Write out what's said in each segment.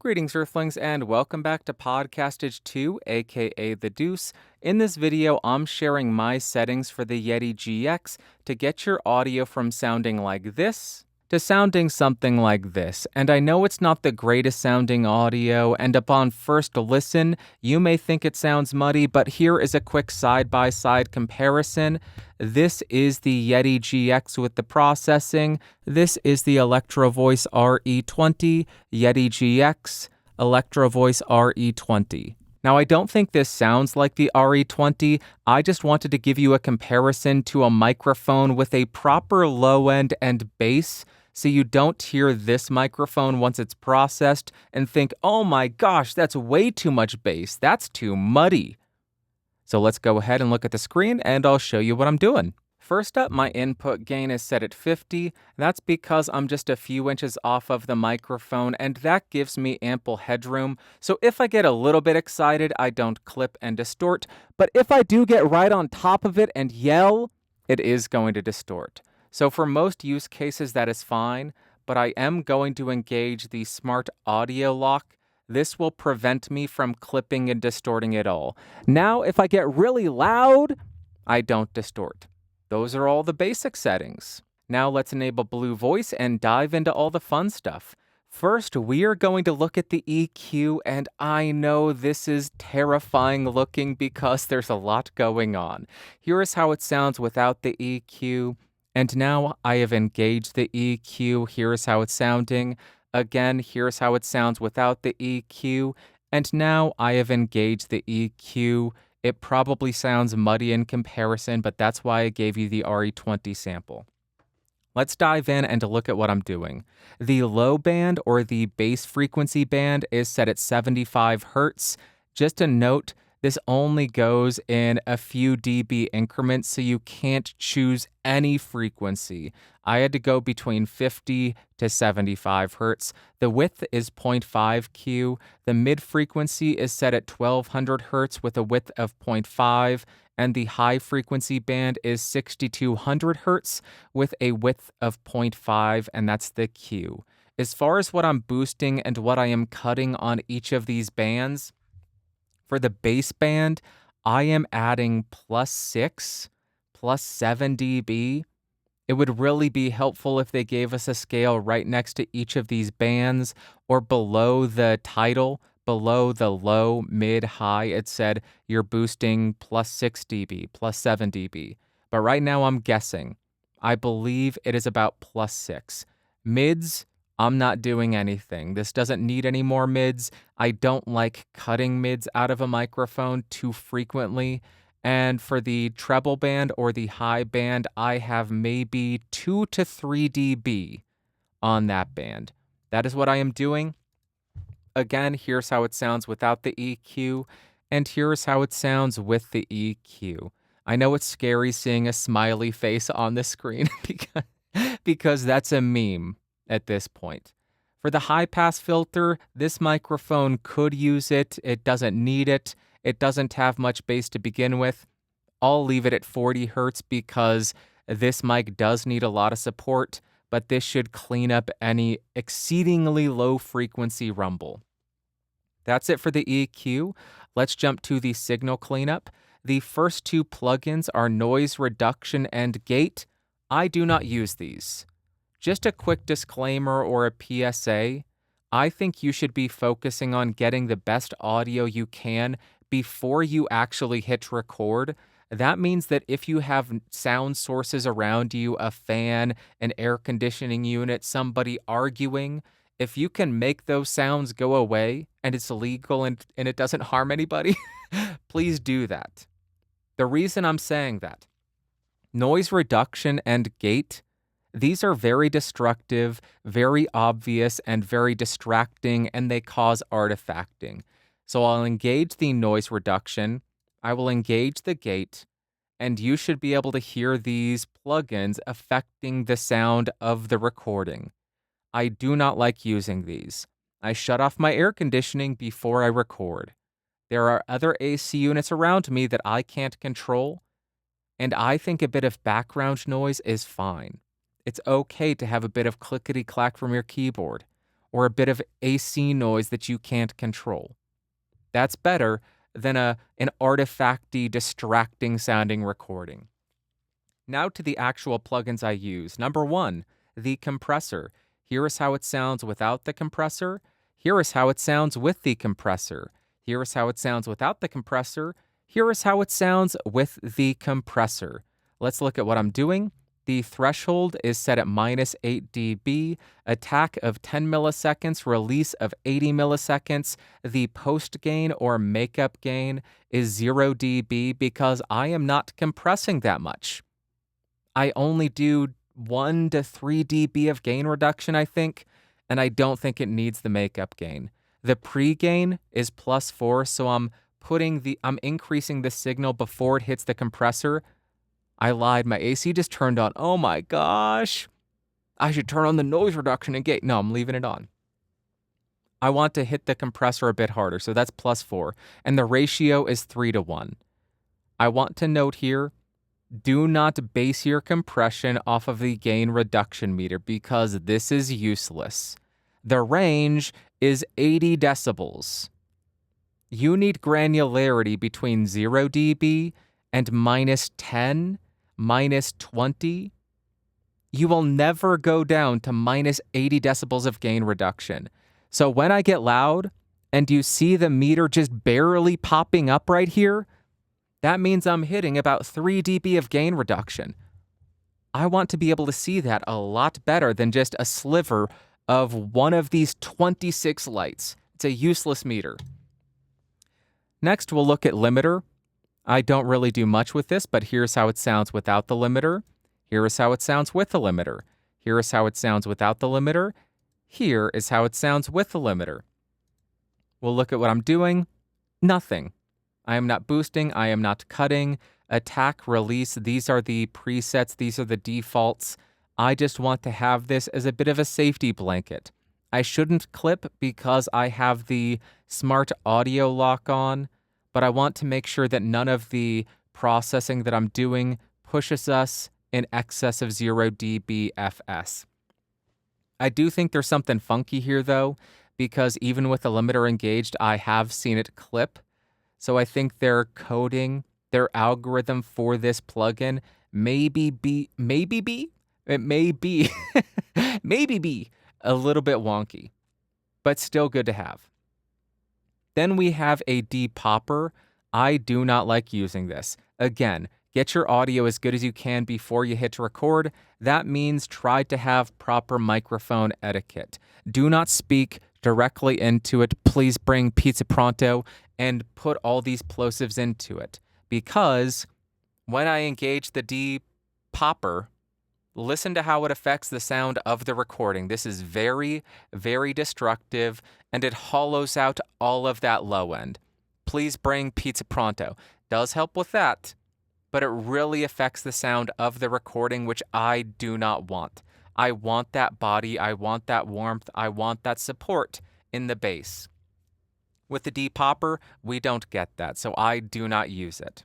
Greetings, Earthlings, and welcome back to Podcastage 2, aka The Deuce. In this video, I'm sharing my settings for the Yeti GX to get your audio from sounding like this to sounding something like this. And I know it's not the greatest sounding audio, and upon first listen, you may think it sounds muddy, but here is a quick side-by-side comparison. This is the Yeti GX with the processing. This is the Electro Voice RE20, Yeti GX, Electro Voice RE20. Now, I don't think this sounds like the RE20. I just wanted to give you a comparison to a microphone with a proper low end and bass, so you don't hear this microphone once it's processed and think, oh my gosh, that's way too much bass. That's too muddy. So let's go ahead and look at the screen and I'll show you what I'm doing. First up, my input gain is set at 50. That's because I'm just a few inches off of the microphone, and that gives me ample headroom. So if I get a little bit excited, I don't clip and distort. But if I do get right on top of it and yell, it is going to distort. So for most use cases, that is fine. But I am going to engage the smart audio lock. This will prevent me from clipping and distorting at all. Now, if I get really loud, I don't distort. Those are all the basic settings. Now let's enable Blue Voice and dive into all the fun stuff. First, we are going to look at the EQ, and I know this is terrifying looking because there's a lot going on. Here is how it sounds without the EQ, and now I have engaged the EQ. Here is how it's sounding. Again, here's how it sounds without the EQ, and now I have engaged the EQ. It probably sounds muddy in comparison, but that's why I gave you the RE20 sample. Let's dive in and look at what I'm doing. The low band, or the bass frequency band, is set at 75 Hertz. Just a note, this only goes in a few dB increments, so you can't choose any frequency. I had to go between 50 to 75 Hertz. The width is 0.5 Q. The mid frequency is set at 1200 Hertz with a width of 0.5, and the high frequency band is 6200 Hertz with a width of 0.5, and that's the Q. As far as what I'm boosting and what I am cutting on each of these bands, for the bass band, I am adding +6, +7 dB. It would really be helpful if they gave us a scale right next to each of these bands, or below the title, below the low, mid, high, it said you're boosting +6 dB, +7 dB. But right now I'm guessing. I believe it is about +6. Mids, I'm not doing anything. This doesn't need any more mids. I don't like cutting mids out of a microphone too frequently. And for the treble band or the high band, I have maybe 2 to 3 dB on that band. That is what I am doing. Again, here's how it sounds without the EQ, and here's how it sounds with the EQ. I know it's scary seeing a smiley face on the screen because that's a meme at this point. For the high pass filter, this microphone could use it. It doesn't need it. It doesn't have much bass to begin with. I'll leave it at 40 Hertz because this mic does need a lot of support, but this should clean up any exceedingly low frequency rumble. That's it for the EQ. Let's jump to the signal cleanup. The first two plugins are noise reduction and gate. I do not use these. Just a quick disclaimer or a PSA. I think you should be focusing on getting the best audio you can before you actually hit record. That means that if you have sound sources around you, a fan, an air conditioning unit, somebody arguing, if you can make those sounds go away and it's legal and it doesn't harm anybody, please do that. The reason I'm saying that, noise reduction and gate, these are very destructive, very obvious, and very distracting, and they cause artifacting. So I'll engage the noise reduction, I will engage the gate, and you should be able to hear these plugins affecting the sound of the recording. I do not like using these. I shut off my air conditioning before I record. There are other AC units around me that I can't control, and I think a bit of background noise is fine. It's okay to have a bit of clickety-clack from your keyboard, or a bit of AC noise that you can't control. That's better than an artifacty, distracting sounding recording. Now to the actual plugins I use. Number 1, the compressor. Here is how it sounds without the compressor. Here is how it sounds with the compressor. Here is how it sounds without the compressor. Here is how it sounds with the compressor. Let's look at what I'm doing. The threshold is set at minus 8 dB, attack of 10 milliseconds, release of 80 milliseconds. The post gain or makeup gain is 0 dB because I am not compressing that much. I only do 1 to 3 dB of gain reduction, I think, and I don't think it needs the makeup gain. The pre-gain is +4, so I'm increasing the signal before it hits the compressor. I lied, my AC just turned on. Oh my gosh. I should turn on the noise reduction and gain. No, I'm leaving it on. I want to hit the compressor a bit harder, so that's +4, and the ratio is 3:1. I want to note here, do not base your compression off of the gain reduction meter because this is useless. The range is 80 decibels. You need granularity between 0 dB and -10, -20. You will never go down to -80 decibels of gain reduction. So when I get loud and you see the meter just barely popping up right here, that means I'm hitting about 3 dB of gain reduction. I want to be able to see that a lot better than just a sliver of one of these 26 lights. It's a useless meter. Next, we'll look at limiter. I don't really do much with this, but here's how it sounds without the limiter. Here is how it sounds with the limiter. Here is how it sounds without the limiter. Here is how it sounds with the limiter. We'll look at what I'm doing. Nothing. I am not boosting. I am not cutting. Attack, release. These are the presets. These are the defaults. I just want to have this as a bit of a safety blanket. I shouldn't clip because I have the smart audio lock on, but I want to make sure that none of the processing that I'm doing pushes us in excess of 0 dBFS. I do think there's something funky here, though, because even with the limiter engaged, I have seen it clip. So I think their coding, their algorithm for this plugin may be a little bit wonky, but still good to have. Then we have a depopper. I do not like using this. Again, get your audio as good as you can before you hit record. That means try to have proper microphone etiquette. Do not speak directly into it. Please bring Pizza Pronto and put all these plosives into it. Because when I engage the depopper, listen to how it affects the sound of the recording. This is very, very destructive, and it hollows out all of that low end. Please bring Pizza Pronto. Does help with that, but it really affects the sound of the recording, which I do not want. I want that body, I want that warmth, I want that support in the bass. With the depopper, we don't get that, so I do not use it.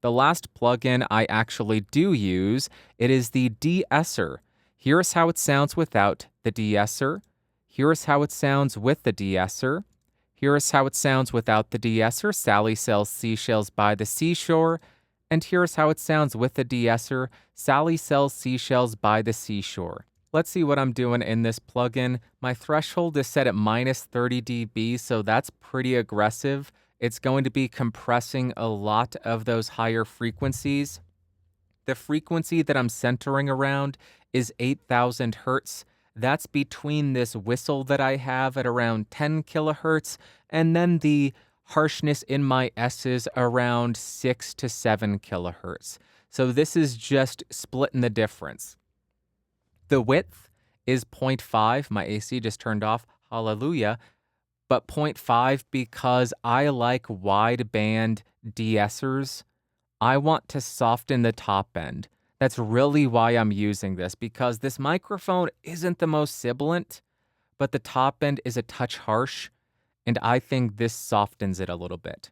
The last plugin I actually do use, it is the De-esser. Here is how it sounds without the De-esser. Here is how it sounds with the De-esser. Here is how it sounds without the De-esser. Sally sells seashells by the seashore. And here is how it sounds with the De-esser. Sally sells seashells by the seashore. Let's see what I'm doing in this plugin. My threshold is set at -30 dB, so that's pretty aggressive. It's going to be compressing a lot of those higher frequencies. The frequency that I'm centering around is 8,000 hertz. That's between this whistle that I have at around 10 kilohertz, and then the harshness in my S's around 6 to 7 kilohertz. So this is just splitting the difference. The width is 0.5. My AC just turned off. Hallelujah. But 0.5 because I like wide band de-essers. I want to soften the top end. That's really why I'm using this, because this microphone isn't the most sibilant, but the top end is a touch harsh, and I think this softens it a little bit.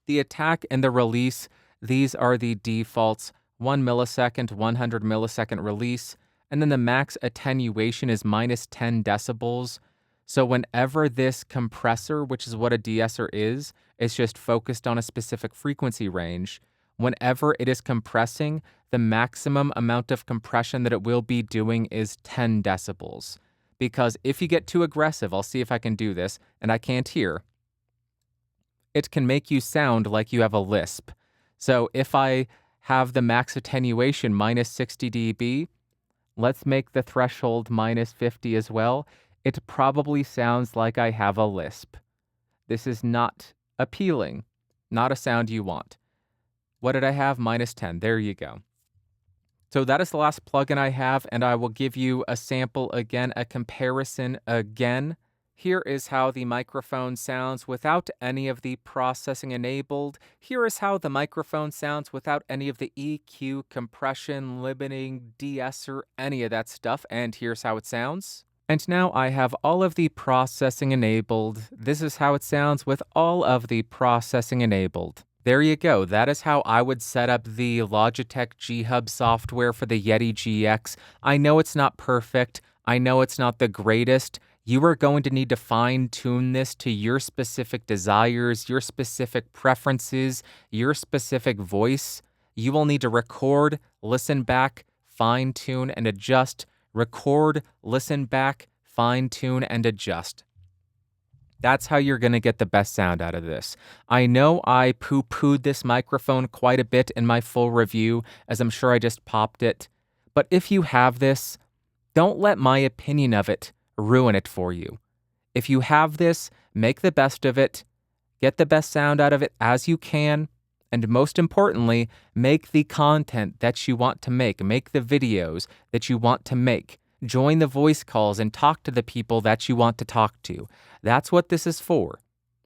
The attack and the release, these are the defaults: 1 millisecond, 100 millisecond release, and then the max attenuation is minus 10 decibels. So whenever this compressor, which is what a de-esser is just focused on a specific frequency range, whenever it is compressing, the maximum amount of compression that it will be doing is 10 decibels. Because if you get too aggressive, I'll see if I can do this, and I can't hear, it can make you sound like you have a lisp. So if I have the max attenuation minus 60 dB, let's make the threshold minus 50 as well. It probably sounds like I have a lisp. This is not appealing, not a sound you want. What did I have? Minus 10. There you go. So that is the last plugin I have, and I will give you a sample again, a comparison again. Here is how the microphone sounds without any of the processing enabled. Here is how the microphone sounds without any of the EQ, compression, limiting, de-esser, any of that stuff. And here's how it sounds. And now I have all of the processing enabled. This is how it sounds with all of the processing enabled. There you go. That is how I would set up the Logitech G-Hub software for the Yeti GX. I know it's not perfect. I know it's not the greatest. You are going to need to fine-tune this to your specific desires, your specific preferences, your specific voice. You will need to record, listen back, fine-tune, and adjust. Record, listen back, fine-tune, and adjust. That's how you're going to get the best sound out of this. I know I poo-pooed this microphone quite a bit in my full review, as I'm sure I just popped it. But if you have this, don't let my opinion of it ruin it for you. If you have this, make the best of it, get the best sound out of it as you can, and most importantly, make the content that you want to make the videos that you want to make. Join the voice calls and talk to the people that you want to talk to. That's what this is for.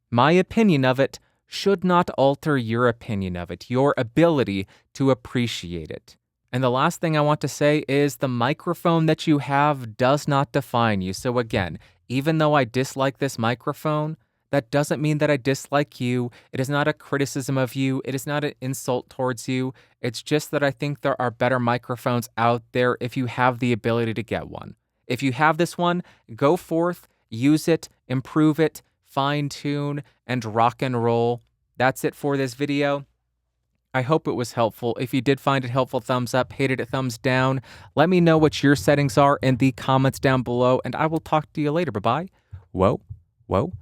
My opinion of it should not alter your opinion of it, your ability to appreciate it. And the last thing I want to say is the microphone that you have does not define you. So again, even though I dislike this microphone, that doesn't mean that I dislike you. It is not a criticism of you. It is not an insult towards you. It's just that I think there are better microphones out there if you have the ability to get one. If you have this one, go forth, use it, improve it, fine-tune, and rock and roll. That's it for this video. I hope it was helpful. If you did find it helpful, thumbs up, hated it, thumbs down. Let me know what your settings are in the comments down below, and I will talk to you later. Bye-bye. Whoa, whoa.